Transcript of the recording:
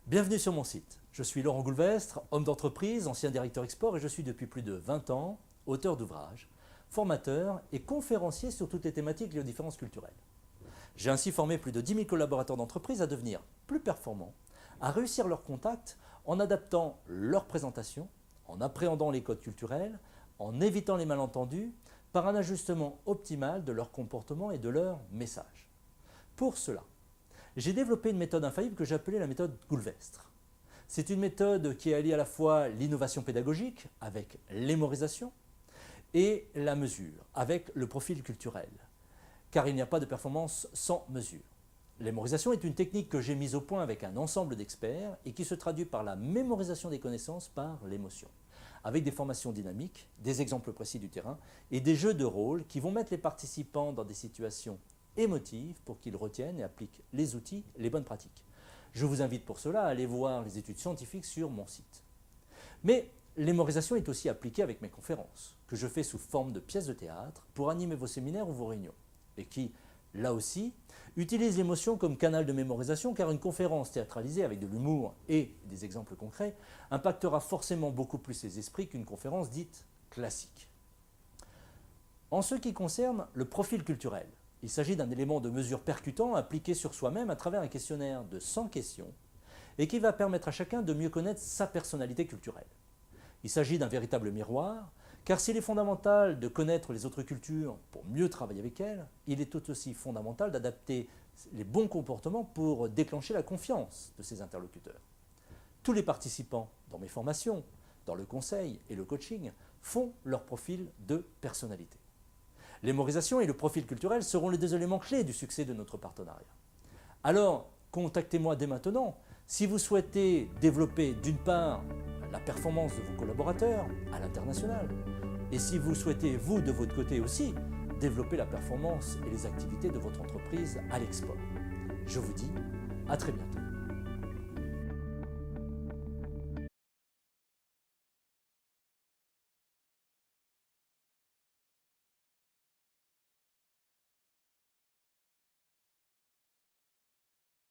Bienvenue sur mon site. Je suis Laurent Goulvestre, homme d'entreprise, ancien directeur export et je suis depuis plus de 20 ans auteur d'ouvrages, formateur et conférencier sur toutes les thématiques liées aux différences culturelles. J'ai ainsi formé plus de 10 000 collaborateurs d'entreprise à devenir plus performants, à réussir leurs contacts en adaptant leur présentation, en appréhendant les codes culturels, en évitant les malentendus, par un ajustement optimal de leur comportement et de leur message. Pour cela, j'ai développé une méthode infaillible que j'ai appelée la méthode Goulvestre. C'est une méthode qui allie à la fois l'innovation pédagogique avec l'hémorisation et la mesure avec le profil culturel, car il n'y a pas de performance sans mesure. L'hémorisation est une technique que j'ai mise au point avec un ensemble d'experts et qui se traduit par la mémorisation des connaissances par l'émotion, avec des formations dynamiques, des exemples précis du terrain et des jeux de rôle qui vont mettre les participants dans des situations émotives pour qu'ils retiennent et appliquent les outils, les bonnes pratiques. Je vous invite pour cela à aller voir les études scientifiques sur mon site. Mais l'hémorisation est aussi appliquée avec mes conférences, que je fais sous forme de pièces de théâtre pour animer vos séminaires ou vos réunions, et qui, là aussi, utilisent l'émotion comme canal de mémorisation, car une conférence théâtralisée avec de l'humour et des exemples concrets impactera forcément beaucoup plus les esprits qu'une conférence dite classique. En ce qui concerne le profil culturel, il s'agit d'un élément de mesure percutant appliqué sur soi-même à travers un questionnaire de 100 questions et qui va permettre à chacun de mieux connaître sa personnalité culturelle. Il s'agit d'un véritable miroir, car s'il est fondamental de connaître les autres cultures pour mieux travailler avec elles, il est tout aussi fondamental d'adapter les bons comportements pour déclencher la confiance de ses interlocuteurs. Tous les participants dans mes formations, dans le conseil et le coaching, font leur profil de personnalité. L'hémorisation et le profil culturel seront les deux éléments clés du succès de notre partenariat. Alors, contactez-moi dès maintenant si vous souhaitez développer d'une part la performance de vos collaborateurs à l'international et si vous souhaitez, vous, de votre côté aussi, développer la performance et les activités de votre entreprise à l'export. Je vous dis à très bientôt.